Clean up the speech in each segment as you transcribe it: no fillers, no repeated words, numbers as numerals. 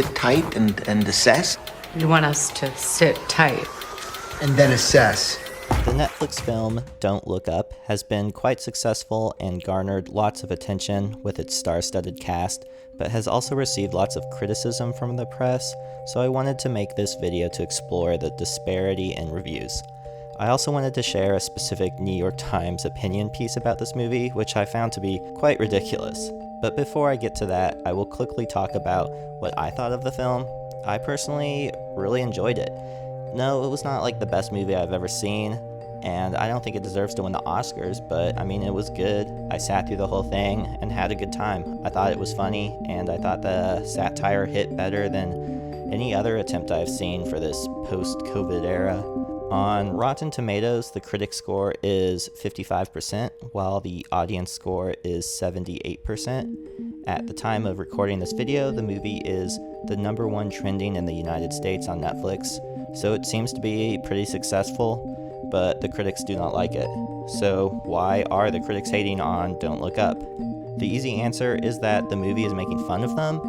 sit tight and assess? You want us to sit tight. And then assess. The Netflix film Don't Look Up has been quite successful and garnered lots of attention with its star-studded cast, but has also received lots of criticism from the press, so I wanted to make this video to explore the disparity in reviews. I also wanted to share a specific New York Times opinion piece about this movie, which I found to be quite ridiculous. But before I get to that, I will quickly talk about what I thought of the film. I personally really enjoyed it. No, it was not like the best movie I've ever seen, and I don't think it deserves to win the Oscars, but I mean, it was good. I sat through the whole thing and had a good time. I thought it was funny, and I thought the satire hit better than any other attempt I've seen for this post-COVID era. On Rotten Tomatoes, the critic score is 55%, while the audience score is 78%. At the time of recording this video, the movie is the #1 trending in the United States on Netflix, so it seems to be pretty successful, but the critics do not like it. So why are the critics hating on Don't Look Up? The easy answer is that the movie is making fun of them,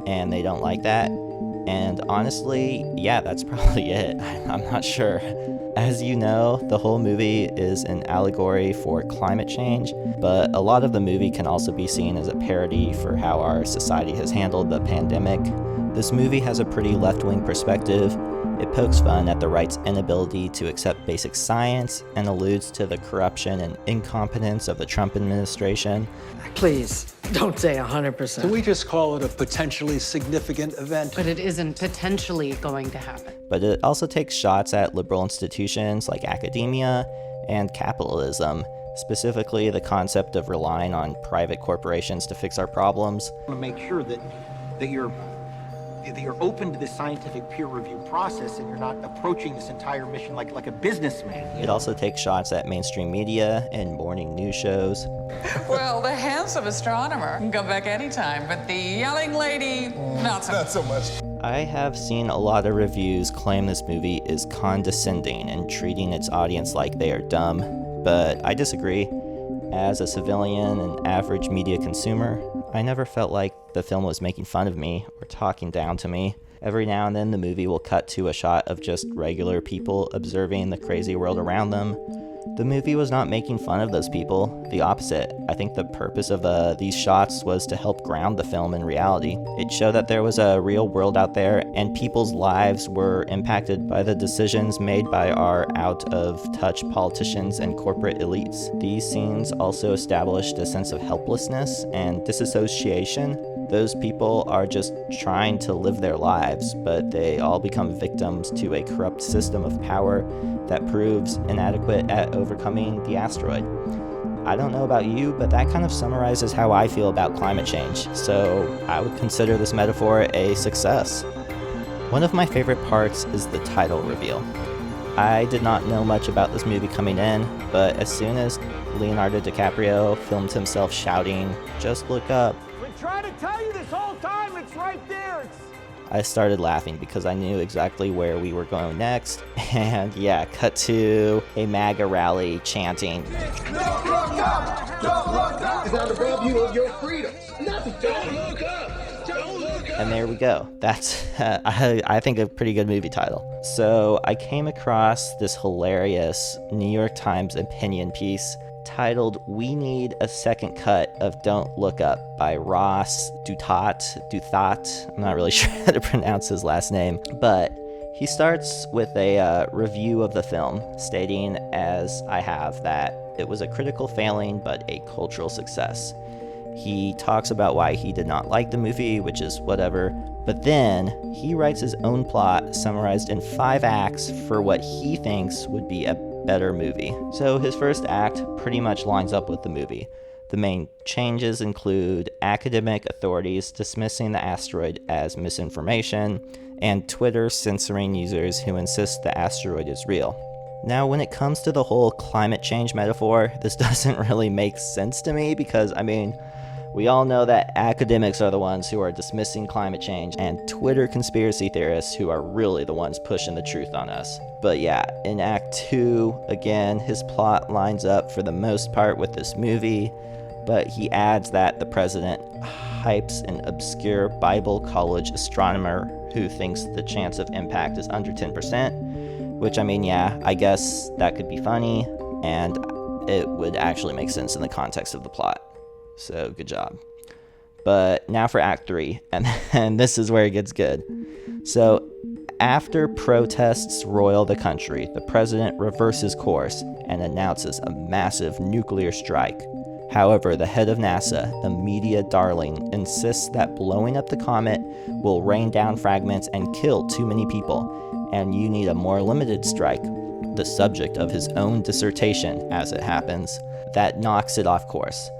and they don't like that. And honestly, yeah, that's probably it. I'm not sure. As you know, the whole movie is an allegory for climate change, but a lot of the movie can also be seen as a parody for how our society has handled the pandemic. This movie has a pretty left-wing perspective. It pokes fun at the right's inability to accept basic science and alludes to the corruption and incompetence of the Trump administration. Please, don't say 100%. Can we just call it a potentially significant event? But it isn't potentially going to happen. But it also takes shots at liberal institutions like academia and capitalism, specifically the concept of relying on private corporations to fix our problems. I want to make sure that you're open to the scientific peer review process and you're not approaching this entire mission like a businessman. It also takes shots at mainstream media and morning news shows. Well, the handsome astronomer can come back anytime, but the yelling lady, not so much. I have seen a lot of reviews claim this movie is condescending and treating its audience like they are dumb, but I disagree. As a civilian and average media consumer, I never felt like the film was making fun of me or talking down to me. Every now and then the movie will cut to a shot of just regular people observing the crazy world around them. The movie was not making fun of those people, the opposite. I think the purpose of these shots was to help ground the film in reality. It showed that there was a real world out there and people's lives were impacted by the decisions made by our out-of-touch politicians and corporate elites. These scenes also established a sense of helplessness and disassociation. Those people are just trying to live their lives, but they all become victims to a corrupt system of power that proves inadequate at overcoming the asteroid. I don't know about you, but that kind of summarizes how I feel about climate change, so I would consider this metaphor a success. One of my favorite parts is the title reveal. I did not know much about this movie coming in, but as soon as Leonardo DiCaprio filmed himself shouting, "Just look up," Trying to tell you this whole time, it's right there. I started laughing because I knew exactly where we were going next. And yeah, cut to a MAGA rally chanting, Don't look up! Don't look up! It's not to rob you of your freedom. Don't look up! Don't look up! and there we go. That's, I think, a pretty good movie title. So I came across this hilarious New York Times opinion piece titled "We Need a Second Cut of Don't Look Up" by Ross Duthot. I'm not really sure how to pronounce his last name, but he starts with a review of the film, stating, as I have, that it was a critical failing but a cultural success. He talks about why he did not like the movie, which is whatever, but then he writes his own plot summarized in 5 acts for what he thinks would be a better movie. So his first act pretty much lines up with the movie. The main changes include academic authorities dismissing the asteroid as misinformation, and Twitter censoring users who insist the asteroid is real. Now, when it comes to the whole climate change metaphor, this doesn't really make sense to me because, we all know that academics are the ones who are dismissing climate change and Twitter conspiracy theorists who are really the ones pushing the truth on us. But yeah, in Act 2, again, his plot lines up for the most part with this movie, but he adds that the president, hypes an obscure Bible college astronomer who thinks the chance of impact is under 10%, which, I mean, yeah, I guess that could be funny, and it would actually make sense in the context of the plot. So, good job. But now for Act 3, and this is where it gets good. So, after protests roil the country, the president reverses course and announces a massive nuclear strike. However, the head of NASA, a media darling, insists that blowing up the comet will rain down fragments and kill too many people, and you need a more limited strike, the subject of his own dissertation, as it happens, that knocks it off course.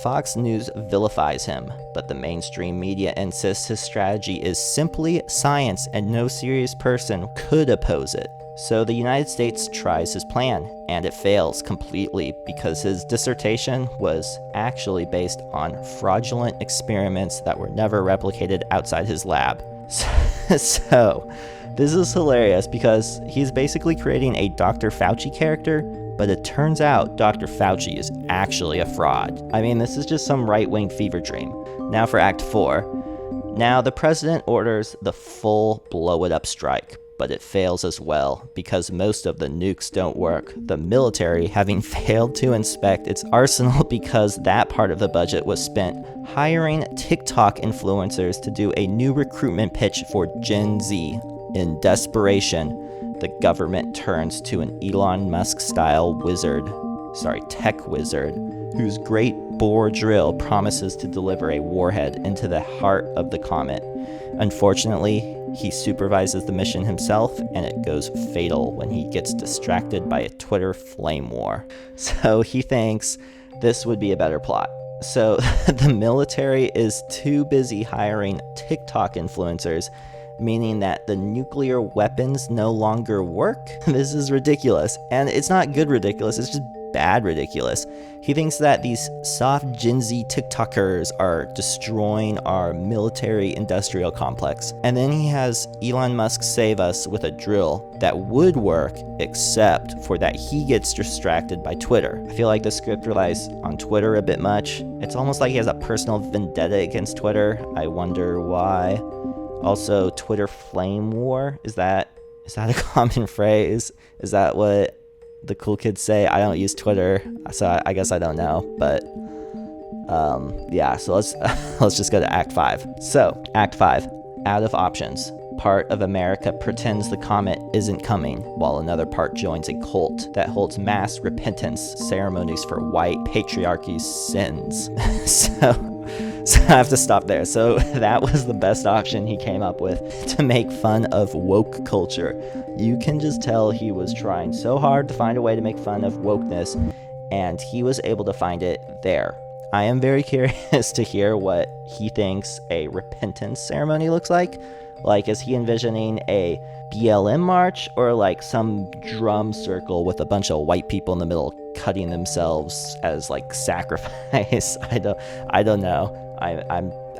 Fox News vilifies him, but the mainstream media insists his strategy is simply science and no serious person could oppose it. So the United States tries his plan, and it fails completely because his dissertation was actually based on fraudulent experiments that were never replicated outside his lab. So this is hilarious because he's basically creating a Dr. Fauci character, but it turns out Dr. Fauci is actually a fraud. I mean, this is just some right-wing fever dream. Now for Act 4. Now the president orders the full blow-it-up strike, but it fails as well because most of the nukes don't work, the military having failed to inspect its arsenal because that part of the budget was spent hiring TikTok influencers to do a new recruitment pitch for Gen Z. In desperation, the government turns to an Elon Musk-style tech wizard, whose great bore drill promises to deliver a warhead into the heart of the comet. Unfortunately, he supervises the mission himself, and it goes fatal when he gets distracted by a Twitter flame war. So he thinks this would be a better plot. So the military is too busy hiring TikTok influencers, meaning that the nuclear weapons no longer work? This is ridiculous. And it's not good ridiculous, it's just bad ridiculous. He thinks that these soft Gen Z TikTokers are destroying our military-industrial complex. And then he has Elon Musk save us with a drill that would work, except for that he gets distracted by Twitter. I feel like the script relies on Twitter a bit much. It's almost like he has a personal vendetta against Twitter. I wonder why. Also, Twitter flame war, is that a common phrase? Is that what the cool kids say? I don't use Twitter, so I guess I don't know, but yeah, so let's just go to Act 5. So, Act 5, out of options. Part of America pretends the comet isn't coming, while another part joins a cult that holds mass repentance ceremonies for white patriarchy's sins. So I have to stop there. So that was the best option he came up with to make fun of woke culture. You can just tell he was trying so hard to find a way to make fun of wokeness, and he was able to find it there. I am very curious to hear what he thinks a repentance ceremony looks like. Like, is he envisioning a BLM march or like some drum circle with a bunch of white people in the middle cutting themselves as like sacrifice? I don't know.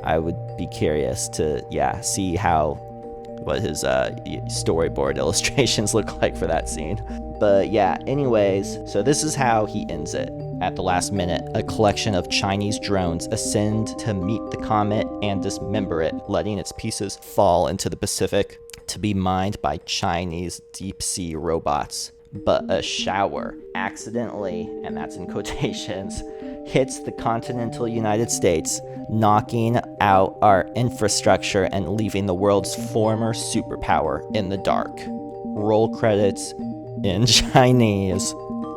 I would be curious to see what his storyboard illustrations look like for that scene. But yeah, anyways, so this is how he ends it. At the last minute, a collection of Chinese drones ascend to meet the comet and dismember it, letting its pieces fall into the Pacific to be mined by Chinese deep-sea robots. But a shower accidentally, and that's in quotations, hits the continental United States, knocking out our infrastructure and leaving the world's former superpower in the dark. Roll credits in Chinese.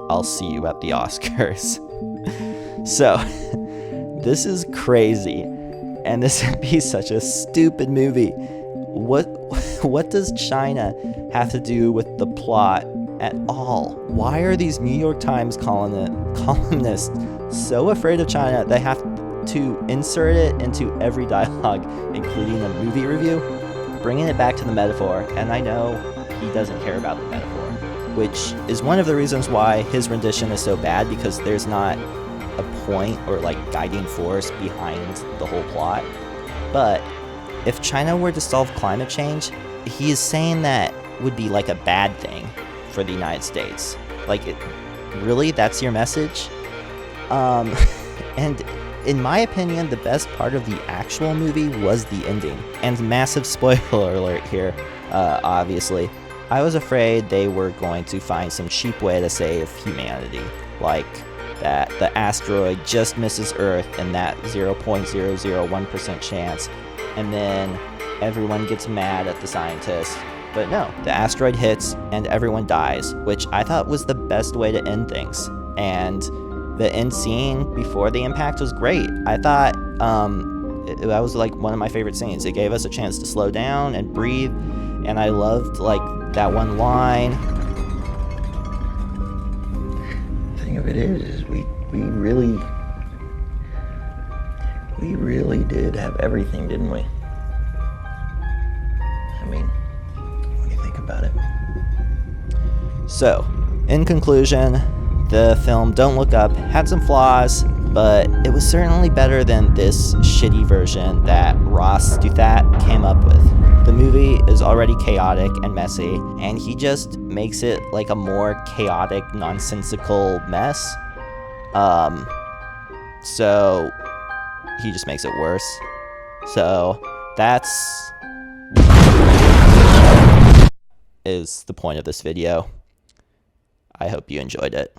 I'll see you at the Oscars. So, this is crazy, and this would be such a stupid movie. What does China have to do with the plot at all? Why are these New York Times columnists so afraid of China they have to insert it into every dialogue, including a movie review? Bringing it back to the metaphor, and I know he doesn't care about the metaphor, which is one of the reasons why his rendition is so bad, because there's not a point or like guiding force behind the whole plot. But if China were to solve climate change, he is saying that would be like a bad thing for the United States. Like, really? That's your message? And in my opinion, the best part of the actual movie was the ending. And massive spoiler alert here, obviously. I was afraid they were going to find some cheap way to save humanity, like that the asteroid just misses Earth in that 0.001% chance, and then everyone gets mad at the scientists. But no, the asteroid hits and everyone dies, which I thought was the best way to end things. And the end scene before the impact was great. I thought that was like one of my favorite scenes. It gave us a chance to slow down and breathe, and I loved like that one line. The thing of it is we really did have everything, didn't we? I mean, when you think about it. So, in conclusion, the film Don't Look Up had some flaws, but it was certainly better than this shitty version that Ross Douthat came up with. The movie is already chaotic and messy, and he just makes it like a more chaotic, nonsensical mess. So he just makes it worse. So that's is the point of this video. I hope you enjoyed it.